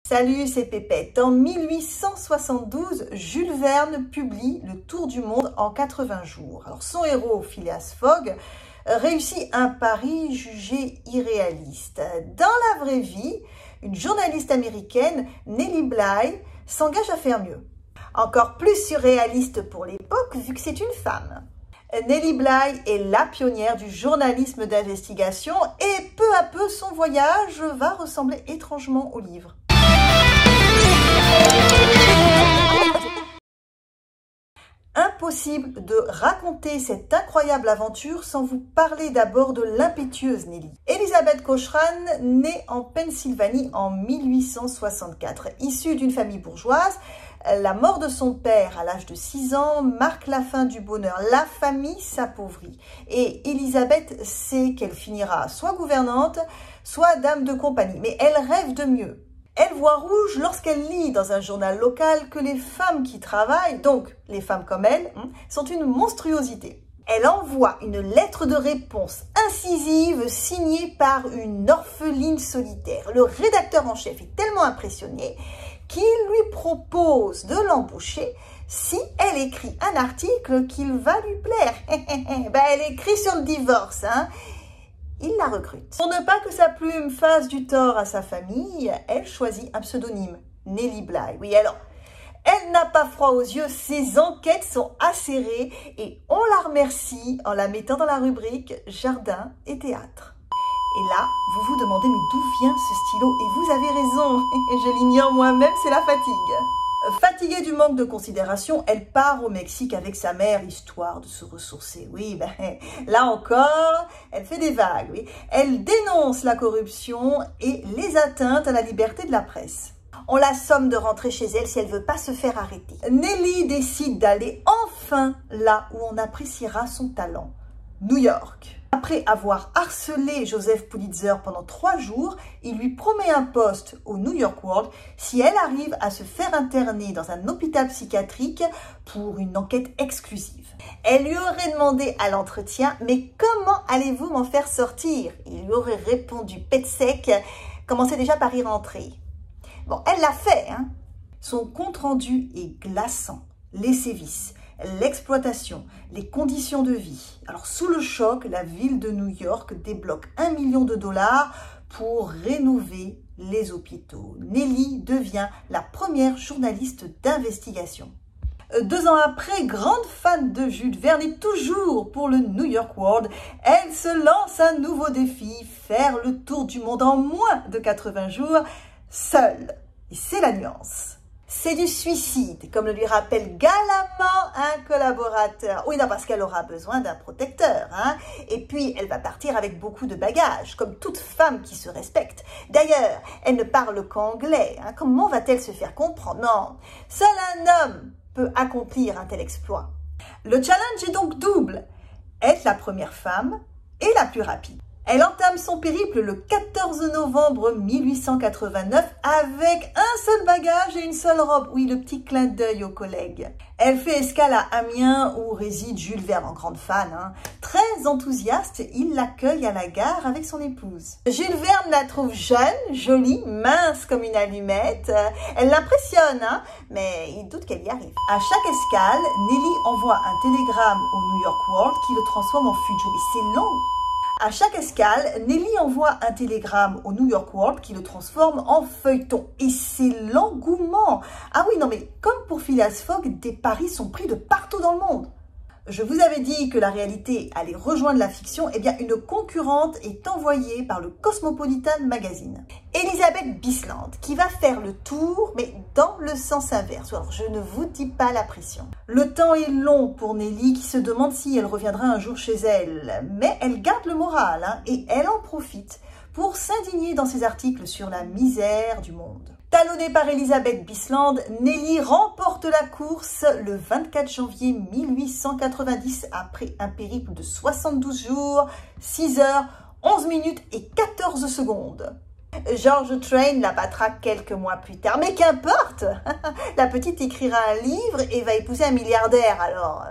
Salut, c'est Pépette. En 1872, Jules Verne publie Le Tour du monde en 80 jours. Alors, son héros, Phileas Fogg, réussit un pari jugé irréaliste. Dans la vraie vie, une journaliste américaine, Nellie Bly, s'engage à faire mieux. Encore plus surréaliste pour l'époque, vu que c'est une femme. Nellie Bly est la pionnière du journalisme d'investigation et peu à peu son voyage va ressembler étrangement au livre. Impossible de raconter cette incroyable aventure sans vous parler d'abord de l'impétueuse Nellie. Elizabeth Cochrane naît en Pennsylvanie en 1864. Issue d'une famille bourgeoise, la mort de son père à l'âge de 6 ans marque la fin du bonheur. La famille s'appauvrit et Elizabeth sait qu'elle finira soit gouvernante, soit dame de compagnie. Mais elle rêve de mieux. Elle voit rouge lorsqu'elle lit dans un journal local que les femmes qui travaillent, donc les femmes comme elle, sont une monstruosité. Elle envoie une lettre de réponse incisive signée par une orpheline solitaire. Le rédacteur en chef est tellement impressionné qu'il lui propose de l'embaucher si elle écrit un article qu'il va lui plaire. Elle écrit sur le divorce, Il la recrute. Pour ne pas que sa plume fasse du tort à sa famille, elle choisit un pseudonyme, Nellie Bly. Oui, alors, elle n'a pas froid aux yeux, ses enquêtes sont acérées et on la remercie en la mettant dans la rubrique Jardin et théâtre. Et là, vous vous demandez, mais d'où vient ce stylo? Et vous avez raison, je l'ignore moi-même, c'est la fatigue. Fatiguée du manque de considération, elle part au Mexique avec sa mère, histoire de se ressourcer. Oui, là encore, elle fait des vagues. Oui. Elle dénonce la corruption et les atteintes à la liberté de la presse. On la somme de rentrer chez elle si elle ne veut pas se faire arrêter. Nellie décide d'aller enfin là où on appréciera son talent, New York. Après avoir harcelé Joseph Pulitzer pendant 3 jours, il lui promet un poste au New York World si elle arrive à se faire interner dans un hôpital psychiatrique pour une enquête exclusive. Elle lui aurait demandé à l'entretien « Mais comment allez-vous m'en faire sortir ?» Il lui aurait répondu pet sec « Commencez déjà par y rentrer. » Bon, elle l'a fait, Son compte-rendu est glaçant. Les sévices, l'exploitation, les conditions de vie. Alors, sous le choc, la ville de New York débloque $1 million pour rénover les hôpitaux. Nellie devient la première journaliste d'investigation. 2 ans après, grande fan de Jules Verne et toujours pour le New York World, elle se lance un nouveau défi, faire le tour du monde en moins de 80 jours, seule. Et c'est la nuance. C'est du suicide, comme le lui rappelle galamment un collaborateur. Oui, non, parce qu'elle aura besoin d'un protecteur, Et puis, elle va partir avec beaucoup de bagages, comme toute femme qui se respecte. D'ailleurs, elle ne parle qu'anglais. Comment va-t-elle se faire comprendre? Non, seul un homme peut accomplir un tel exploit. Le challenge est donc double. Être la première femme et la plus rapide. Elle entame son périple le 14 novembre 1889 avec un seul bagage et une seule robe. Oui, le petit clin d'œil aux collègues. Elle fait escale à Amiens où réside Jules Verne, en grande fan. Très enthousiaste, il l'accueille à la gare avec son épouse. Jules Verne la trouve jeune, jolie, mince comme une allumette. Elle l'impressionne, mais il doute qu'elle y arrive. À chaque escale, Nellie envoie un télégramme au New York World qui le transforme en futur. Et c'est long. À chaque escale, Nellie envoie un télégramme au New York World qui le transforme en feuilleton. Et c'est l'engouement. Ah oui, non mais comme pour Phileas Fogg, des paris sont pris de partout dans le monde. Je vous avais dit que la réalité allait rejoindre la fiction. Eh bien, une concurrente est envoyée par le Cosmopolitan Magazine. Elizabeth Bisland, qui va faire le tour, mais dans le sens inverse. Alors, je ne vous dis pas la pression. Le temps est long pour Nellie, qui se demande si elle reviendra un jour chez elle. Mais elle garde le moral, et elle en profite pour s'indigner dans ses articles sur la misère du monde. Talonnée par Elizabeth Bisland, Nellie remporte la course le 24 janvier 1890 après un périple de 72 jours, 6 heures, 11 minutes et 14 secondes. George Train la battra quelques mois plus tard, mais qu'importe, la petite écrira un livre et va épouser un milliardaire alors...